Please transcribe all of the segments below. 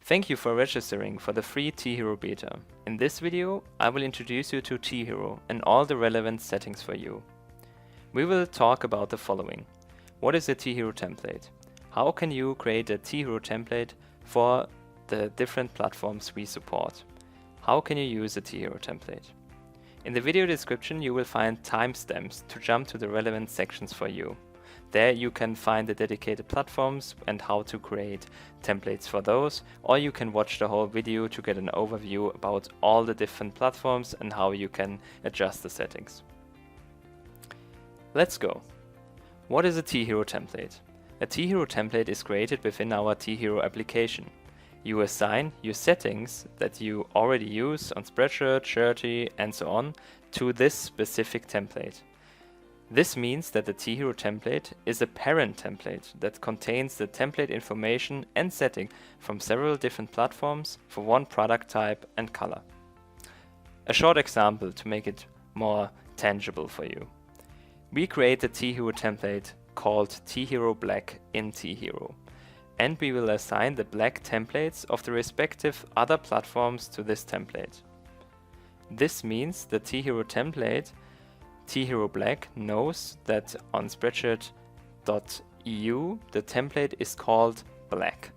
Thank you for registering for the free TeeHero beta. In this video, I will introduce you to TeeHero and all the relevant settings for you. We will talk about the following. What is a TeeHero template? How can you create a TeeHero template for the different platforms we support? How can you use a TeeHero template? In the video description you will find timestamps to jump to the relevant sections for you. There you can find the dedicated platforms and how to create templates for those, or you can watch the whole video to get an overview about all the different platforms and how you can adjust the settings. Let's go. What is a TeeHero template? A TeeHero template is created within our TeeHero application. You assign your settings that you already use on Spreadshirt, Shirtee and so on to this specific template. This means that the TeeHero template is a parent template that contains the template information and setting from several different platforms for one product type and color. A short example to make it more tangible for you. We create a TeeHero template called TeeHero Black in TeeHero, and we will assign the black templates of the respective other platforms to this template. This means the TeeHero template TeeHero Black knows that on Spreadshirt.eu the template is called Black.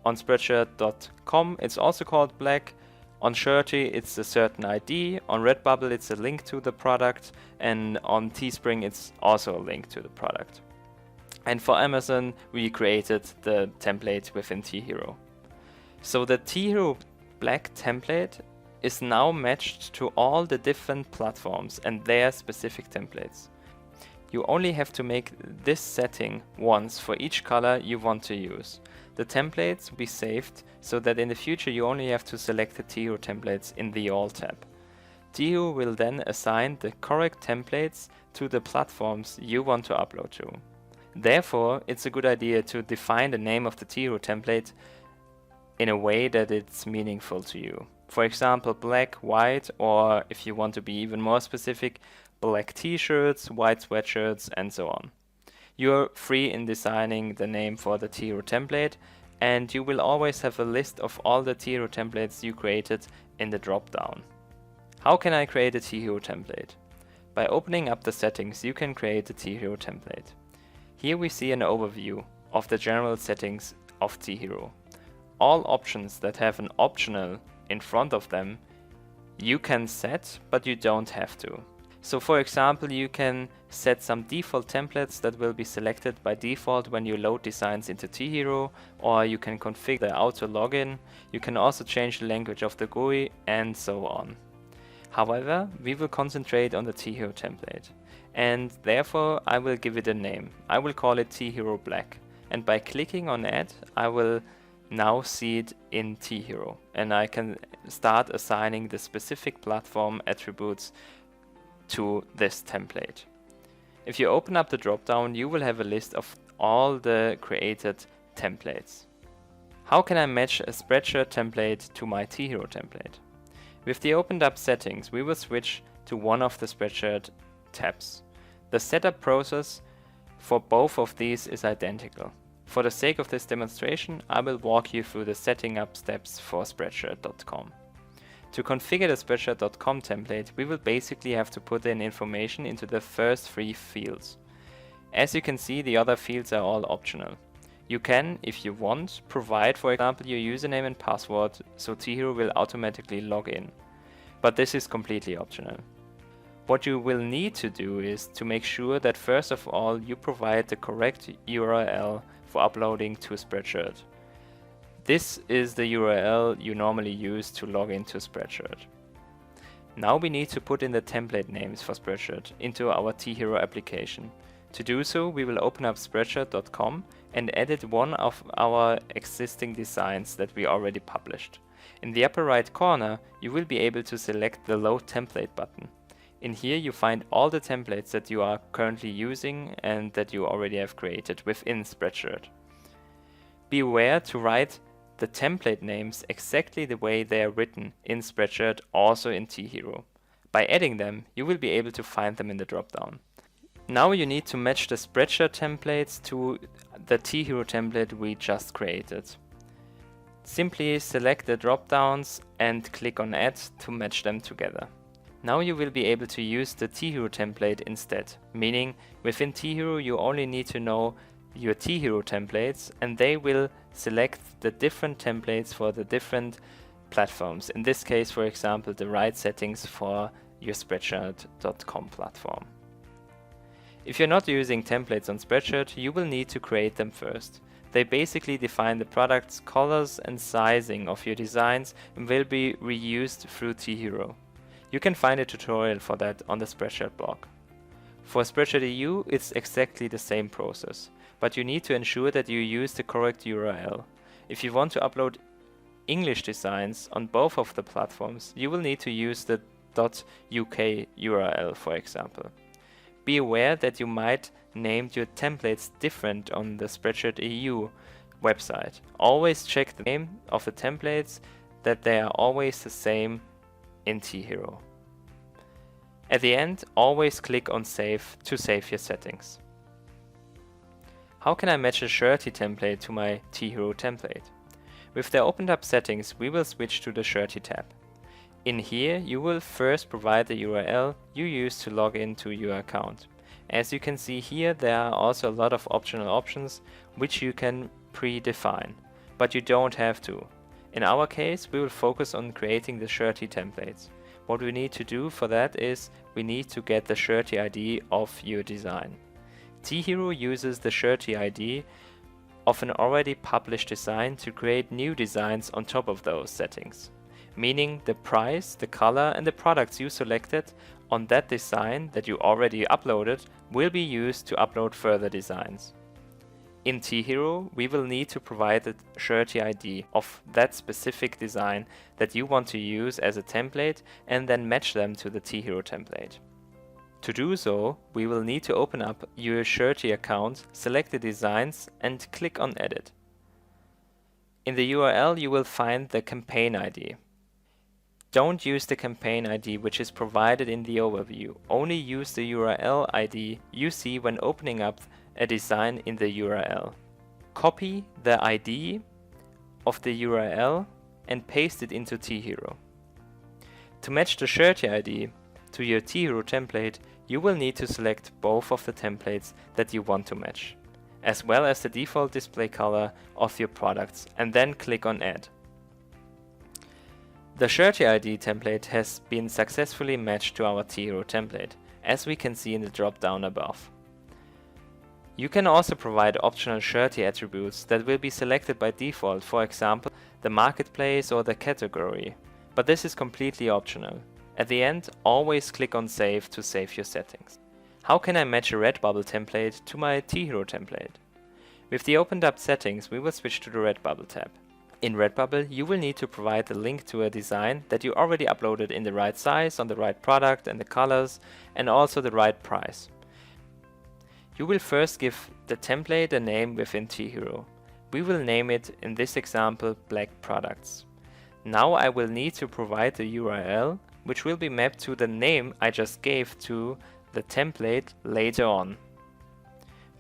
On Spreadshirt.com it's also called Black. On Shirtee it's a certain ID. On RedBubble it's a link to the product, and on TeeSpring it's also a link to the product. And for Amazon we created the template within TeeHero. So the TeeHero Black template is now matched to all the different platforms and their specific templates. You only have to make this setting once for each color you want to use. The templates will be saved so that in the future you only have to select the TeeHero templates in the All tab. TeeHero will then assign the correct templates to the platforms you want to upload to. Therefore, it's a good idea to define the name of the TeeHero template in a way that it's meaningful to you. For example, black, white, or if you want to be even more specific, black t-shirts, white sweatshirts, and so on. You're free in designing the name for the TeeHero template, and you will always have a list of all the TeeHero templates you created in the drop-down. How can I create a TeeHero template? By opening up the settings, you can create a TeeHero template. Here we see an overview of the general settings of TeeHero. All options that have an optional in front of them you can set, but you don't have to. So for example, you can set some default templates that will be selected by default when you load designs into TeeHero, or you can configure the auto login. You can also change the language of the GUI and so on. However, we will concentrate on the TeeHero template, and therefore I will give it a name. I will call it TeeHero Black, and by clicking on Add I will now see it in TeeHero, and I can start assigning the specific platform attributes to this template. If you open up the dropdown, you will have a list of all the created templates. How can I match a Spreadshirt template to my TeeHero template? With the opened up settings, we will switch to one of the Spreadshirt tabs. The setup process for both of these is identical. For the sake of this demonstration, I will walk you through the setting up steps for Spreadshirt.com. To configure the Spreadshirt.com template, we will basically have to put in information into the first 3 fields. As you can see, the other fields are all optional. You can, if you want, provide, for example, your username and password, so TeeHero will automatically log in. But this is completely optional. What you will need to do is to make sure that first of all you provide the correct URL for uploading to Spreadshirt. This is the URL you normally use to log into Spreadshirt. Now we need to put in the template names for Spreadshirt into our TeeHero application. To do so, we will open up Spreadshirt.com and edit one of our existing designs that we already published. In the upper right corner, you will be able to select the Load Template button. In here you find all the templates that you are currently using and that you already have created within Spreadshirt. Be aware to write the template names exactly the way they are written in Spreadshirt, also in TeeHero. By adding them, you will be able to find them in the dropdown. Now you need to match the Spreadshirt templates to the TeeHero template we just created. Simply select the drop-downs and click on Add to match them together. Now you will be able to use the TeeHero template instead, meaning within TeeHero you only need to know your TeeHero templates and they will select the different templates for the different platforms. In this case, for example, the right settings for your Spreadshirt.com platform. If you're not using templates on Spreadshirt, you will need to create them first. They basically define the product's colors and sizing of your designs and will be reused through TeeHero. You can find a tutorial for that on the Spreadshirt blog. For Spreadshirt EU, it's exactly the same process, but you need to ensure that you use the correct URL. If you want to upload English designs on both of the platforms, you will need to use the .uk URL, for example. Be aware that you might name your templates different on the Spreadshirt EU website. Always check the name of the templates, that they are always the same in TeeHero. At the end, always click on Save to save your settings. How can I match a Shirtee template to my TeeHero template? With the opened up settings, we will switch to the Shirtee tab. In here, you will first provide the URL you use to log into your account. As you can see here, there are also a lot of optional options which you can predefine, but you don't have to. In our case, we will focus on creating the Shirtee templates. What we need to do for that is we need to get the Shirtee ID of your design. TeeHero uses the Shirtee ID of an already published design to create new designs on top of those settings. Meaning the price, the color and the products you selected on that design that you already uploaded will be used to upload further designs. In TeeHero, we will need to provide the Shirtee ID of that specific design that you want to use as a template and then match them to the TeeHero template. To do so, we will need to open up your Shirtee account, select the designs and click on Edit. In the URL you will find the campaign ID. Don't use the campaign ID which is provided in the overview, only use the URL ID you see when opening up a design in the URL. Copy the ID of the URL and paste it into TeeHero. To match the Shirtee ID to your TeeHero template, you will need to select both of the templates that you want to match, as well as the default display color of your products, and then click on Add. The Shirtee ID template has been successfully matched to our TeeHero template, as we can see in the drop-down above. You can also provide optional Shirtee attributes that will be selected by default, for example, the marketplace or the category, but this is completely optional. At the end, always click on Save to save your settings. How can I match a RedBubble template to my TeeHero template? With the opened up settings, we will switch to the RedBubble tab. In RedBubble, you will need to provide the link to a design that you already uploaded in the right size, on the right product and the colors, and also the right price. You will first give the template a name within TeeHero. We will name it, in this example, Black Products. Now I will need to provide the URL, which will be mapped to the name I just gave to the template later on.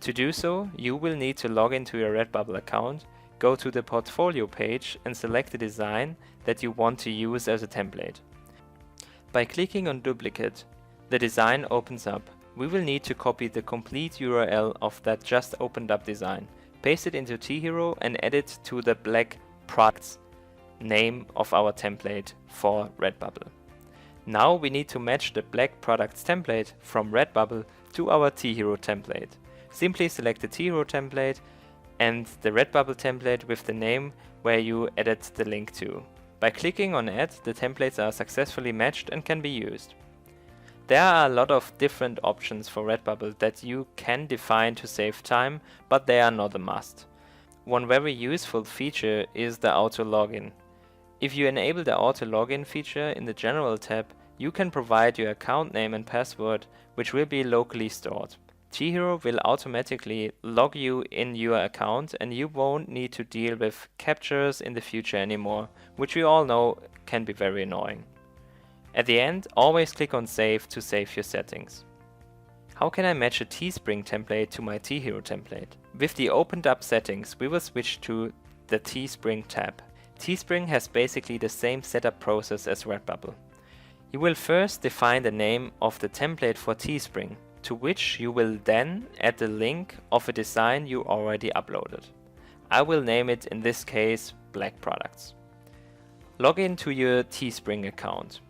To do so, you will need to log into your RedBubble account, go to the portfolio page and select the design that you want to use as a template. By clicking on Duplicate, the design opens up. We will need to copy the complete URL of that just opened up design, paste it into TeeHero and add it to the Black Products name of our template for RedBubble. Now we need to match the Black Products template from RedBubble to our TeeHero template. Simply select the TeeHero template and the RedBubble template with the name where you added the link to. By clicking on Add, the templates are successfully matched and can be used. There are a lot of different options for RedBubble that you can define to save time, but they are not a must. One very useful feature is the auto login. If you enable the auto login feature in the General tab, you can provide your account name and password, which will be locally stored. TeeHero will automatically log you in your account and you won't need to deal with captures in the future anymore, which we all know can be very annoying. At the end, always click on Save to save your settings. How can I match a TeeSpring template to my TeeHero template? With the opened up settings, we will switch to the TeeSpring tab. TeeSpring has basically the same setup process as RedBubble. You will first define the name of the template for TeeSpring, to which you will then add the link of a design you already uploaded. I will name it in this case Black Products. Log into your TeeSpring account.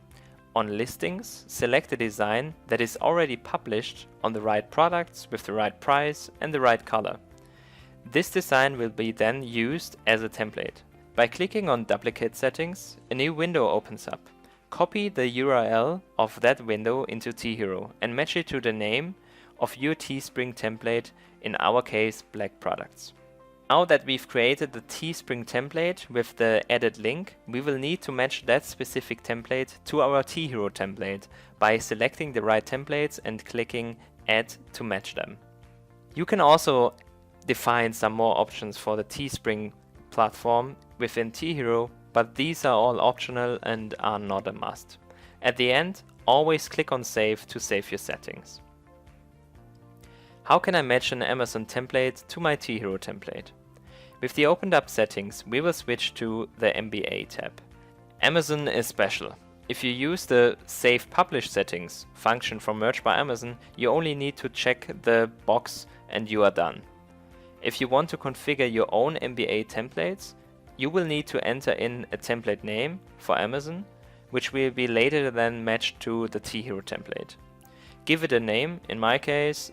On Listings, select the design that is already published on the right products with the right price and the right color. This design will be then used as a template. By clicking on Duplicate Settings, a new window opens up. Copy the URL of that window into TeeHero and match it to the name of your TeeSpring template, in our case Black Products. Now that we've created the TeeSpring template with the added link, we will need to match that specific template to our TeeHero template by selecting the right templates and clicking Add to match them. You can also define some more options for the TeeSpring platform within TeeHero, but these are all optional and are not a must. At the end, always click on Save to save your settings. How can I match an Amazon template to my TeeHero template? With the opened up settings, we will switch to the MBA tab. Amazon is special. If you use the Save Publish settings function from Merge by Amazon, you only need to check the box and you are done. If you want to configure your own MBA templates, you will need to enter in a template name for Amazon, which will be later then matched to the TeeHero template. Give it a name. In my case,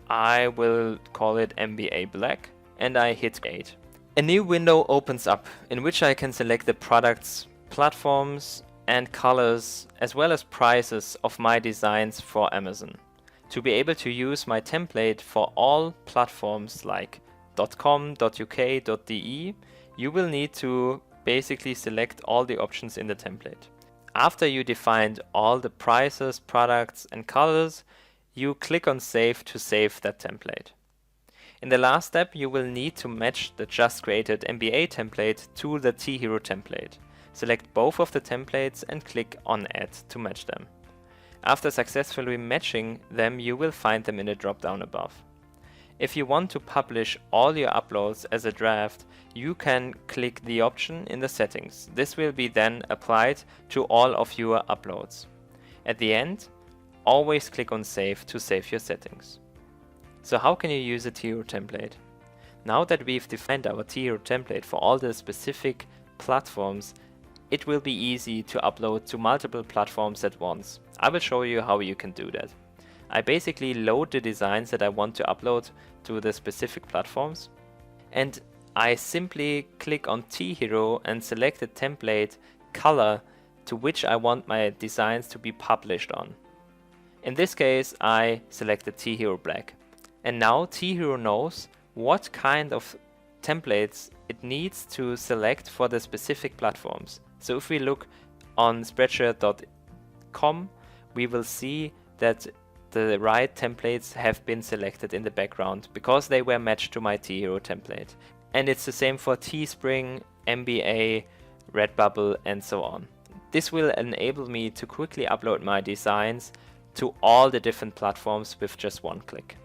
I will call it MBA Black, and I hit Create. A new window opens up in which I can select the products, platforms and colors, as well as prices of my designs for Amazon. To be able to use my template for all platforms like .com, .uk, .de, you will need to basically select all the options in the template. After you defined all the prices, products and colors, you click on Save to save that template. In the last step, you will need to match the just created MBA template to the TeeHero template. Select both of the templates and click on Add to match them. After successfully matching them, you will find them in the drop-down above. If you want to publish all your uploads as a draft, you can click the option in the settings. This will be then applied to all of your uploads. At the end, always click on Save to save your settings. So how can you use a TeeHero template? Now that we've defined our TeeHero template for all the specific platforms, it will be easy to upload to multiple platforms at once. I will show you how you can do that. I basically load the designs that I want to upload to the specific platforms, and I simply click on TeeHero and select the template color to which I want my designs to be published on. In this case, I selected TeeHero Black. And now TeeHero knows what kind of templates it needs to select for the specific platforms. So if we look on Spreadshirt.com, we will see that the right templates have been selected in the background because they were matched to my TeeHero template. And it's the same for TeeSpring, MBA, RedBubble and so on. This will enable me to quickly upload my designs to all the different platforms with just one click.